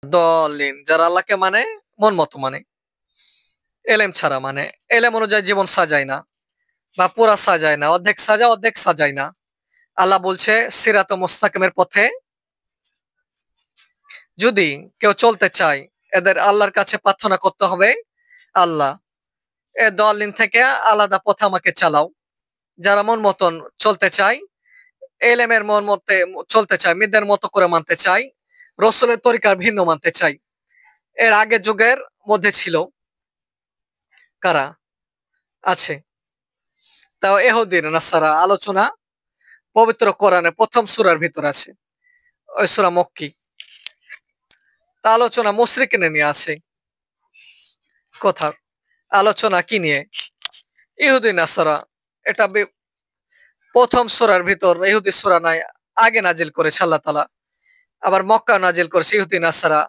দলিন যারা আল্লাহকে মানে মন মতো মানে এলেম ছাড়া মানে এলেম অনুযায়ী জীবন সাজায় না বা পুরা সাজায় না অর্ধেক সাজা অর্ধেক সাজায় না আল্লাহ বলছে সিরাত মুস্তাকিমের পথে যদি কেউ চলতে চায় এদের আল্লাহর কাছে প্রার্থনা করতে হবে আল্লাহ এ দলিন থেকে আলাদা পথে আমাকে চালাও যারা মন মতন চলতে চায় এলেমের মন মতে চলতে চায় মিদের মতো করে মানতে চায় রসুলের তরিকার ভিন্ন মানতে চায় এর আগে যুগের মধ্যে ছিল কারা আছে তাও এহুদিন নাসারা আলোচনা পবিত্র কোরআনের প্রথম সূরার ভিতর আছে ওই সূরা মক্কি তা আলোচনা মুশরিক নিয়ে আছে কথা আলোচনা কি নিয়ে ইহুদি নাসারা এটা প্রথম সূরার ভিতর ইহুদি সূরা নাই আগে নাজিল করেছে আল্লাহ তাআলা আবার মক্কা নাজিল করেছে ইহুদি নাসারা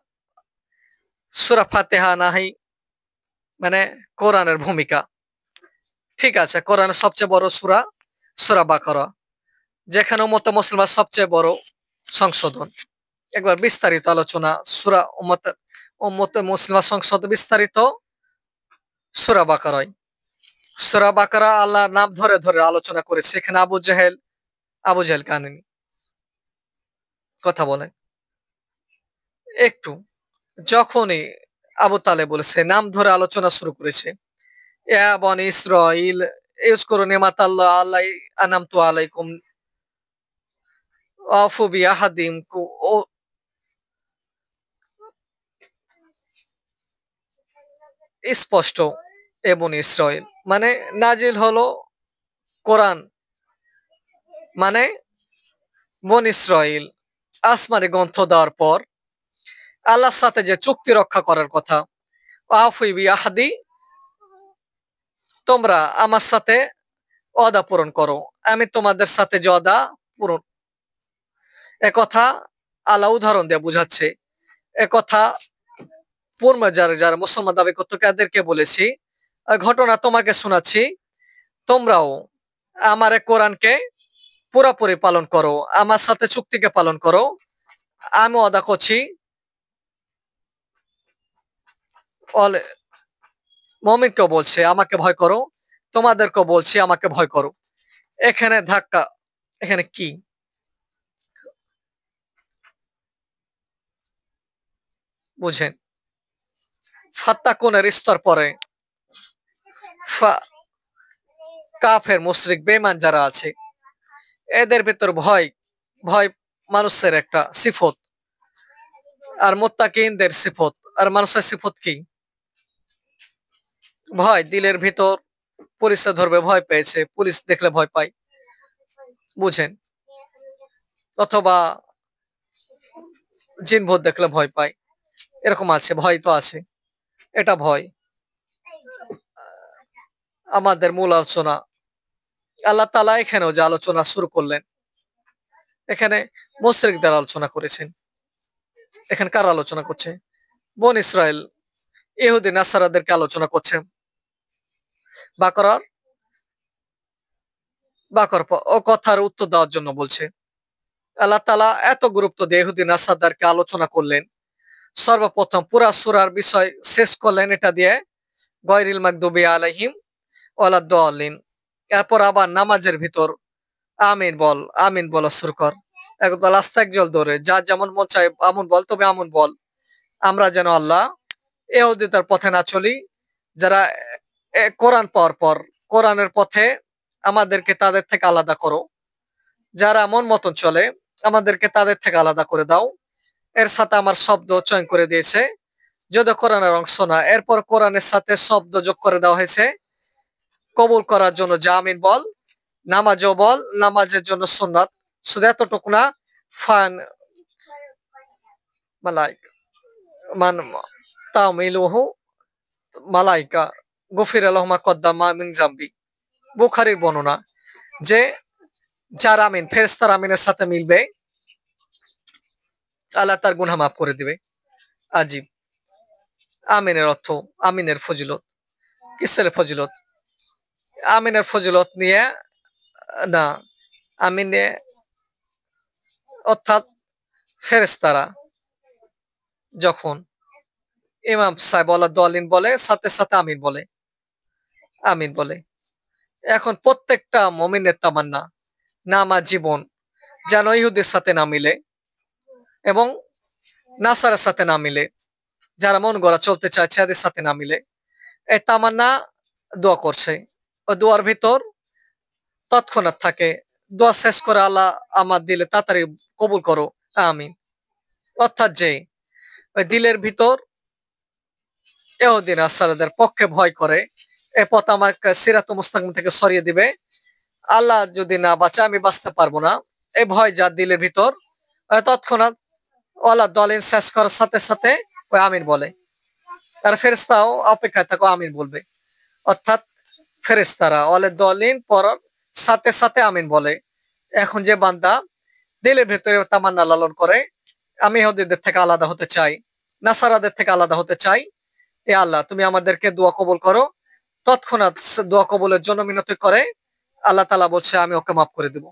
সূরা ফাতিহা নাহি মানে কোরআনের ভূমিকা ঠিক আছে কোরআনের সবচেয়ে বড় সূরা সূরা বাকারা যেখানে উম্মত মুসলিমের সবচেয়ে বড় সংশোধন একবার বিস্তারিত আলোচনা সূরা উম্মত মুসলিমা সংশোধন বিস্তারিত সূরা বাকারায় সূরা বাকারা আল্লাহর নাম ধরে ধরে আলোচনা করেছে এখানে আবু জেহেল কাহিনী কথা বলেন একটু যখনই আবু তালেব বলেছে নাম ধরে আলোচনা শুরু করেছে ইয়া বনি ইসরাইল ইযকুরু নিমাতাল্লাহ আনামতু আলাইকুম আফু বিআহাদিমকুম ও স্পষ্ট এ বনি ইসরাইল মানে নাজিল হলো কোরআন মানে বনি ইসরাইল আসমানি গ্রন্থ দেওয়ার পর আল্লাহর সাথে যে চুক্তি রক্ষা করার কথা আফু বিআহাদি তোমরা আমার সাথে ওয়াদা পূরণ করো আমি তোমাদের সাথে যে ওয়াদা পূরণ একথা আল্লাহ উদাহরণ দিয়ে বুঝাচ্ছে একথা পূর্বে যারা যারা মুসলমান দাবি করতো তাদেরকে বলেছি ঘটনা তোমাকে শোনাচ্ছি তোমরাও আমার কোরআনকে পুরোপুরি পালন করো আমার সাথে চুক্তিকে পালন করো আমি ওয়াদা করছি মুমিনকেও বলছে আমাকে ভয় করো তোমাদেরকেও বলছি আমাকে ভয় করো এখানে ধাক্কা এখানে কি বুঝেন ফাত্তাকুনের স্তর পরে কাফের মুশরিক বেঈমান যারা আছে এদের ভিতর ভয় ভয় মানুষের একটা সিফত আর মুত্তাকিনদের সিফত আর মানুষের সিফত কি ভয় দিলের ভিতর পুলিশে ধরবে ভয় পেয়েছে পুলিশ দেখলে ভয় পায় বুঝেন অথবা জিন ভূত দেখলে ভয় পায় এরকম আছে ভয় তো আছে এটা ভয় আমাদের মূল আলোচনা আল্লাহ তাআলা এখানেও যে আলোচনা শুরু করলেন এখানে মুশরিকদের আলোচনা করেছেন এখানে কার আলোচনা করছে বনি ইসরাইল ইহুদি নাসারাদেরকে আলোচনা করছে বাকরার বাকর ও কথার উত্তর দেওয়ার জন্য বলছে আল্লাহ তাআলা এত গুরুত্ব দিয়ে ইহুদি নাসারদেরকে আলোচনা করলেন সর্বপ্রথম পুরা সূরার বিষয় শেষ করলেন এটা দিয়ে গয়রিল মাগদুবি আলাইহিম ওয়ালাদ-দাল্লিন এরপর আবার নামাজের ভিতর আমিন বলা শুরু কর একদল আস্তাকজল ধরে যা যেমন মন চায় আমন বল তবে আমন বল আমরা যেন আল্লাহ ইহুদিদের পথে না চলি যারা কোরআন পাওয়ার পর কোরআনের পথে আমাদেরকে তাদের থেকে আলাদা করো যারা মন মতন চলে আমাদেরকে তাদের থেকে আলাদা করে দাও এর সাথে আমার শব্দ চয়ন করে দিয়েছে যদি কোরআনের অংশ না এরপর কোরআনের সাথে শব্দ যোগ করে দেওয়া হয়েছে কবুল করার জন্য যে আমিন বল নামাজও বল নামাজের জন্য সুন্নাত শুধু এতটুকু না ফান মালাইক মান তামিলুহু মালাইকা গফির আলহমা কদ্দামা মিন জাম্বি বুখারীর বর্ণনা যে যার আমিন ফেরেশতার আমিনের সাথে মিলবে আল্লাহ তার গুনাহ মাফ করে দিবে আজীব আমিনের অর্থ আমিনের ফজিলত কিসের ফজিলত আমিনের ফজিলত নিয়ে না আমিনে অর্থাৎ ফেরেশতারা যখন ইমাম সাহেব আল্লাহ দোয়ালিন বলে, সাথে সাথে আমিন বলে, আমিন বলে। এখন প্রত্যেকটা মুমিনের তামান্না নামাজ জীবন যেন ইহুদের সাথে না মিলে এবং নাসারের সাথে না মিলে, যারা মন গড়া চলতে চাইছে এদের সাথে না মিলে। এই তামান্না দোয়া করছে। ও দোয়ার ভিতর তৎক্ষণাৎ থাকে, দোয়া শেষ করে আল্লাহ আমার দিলে তাড়াতাড়ি কবুল করো, আমিন। অর্থাৎ যে ওই দিলের ভিতর ইহুদিন আসারাদের পক্ষে ভয় করে, এ পথ আমাকে সিরাত মুস্তাকিম থেকে সরিয়ে দিবে, আল্লাহ যদি না বাঁচে আমি বাঁচতে পারবো না, এই ভয় যার দিলের ভিতর, তৎক্ষণাৎ আল্লাহ দলিন শেষ করার সাথে সাথে ওই আমিন বলে। আর ফেরেশতাও অপেক্ষায় থাকো আমিন বলবে। অর্থাৎ ফেরেশতারা অলে দলিন পড়ার সাথে সাথে আমিন বলে। এখন যে বান্দা দিলের ভেতরে তামান্না লালন করে, আমি ইহুদিদের থেকে আলাদা হতে চাই, নাসারাদের থেকে আলাদা হতে চাই, এ আল্লাহ তুমি আমাদেরকে দোয়া কবুল করো, তৎক্ষণাৎ দোয়া কবুলের জন্য মিনতি করে আল্লাহ তাআলা বলছে আমি ওকে মাফ করে দেব।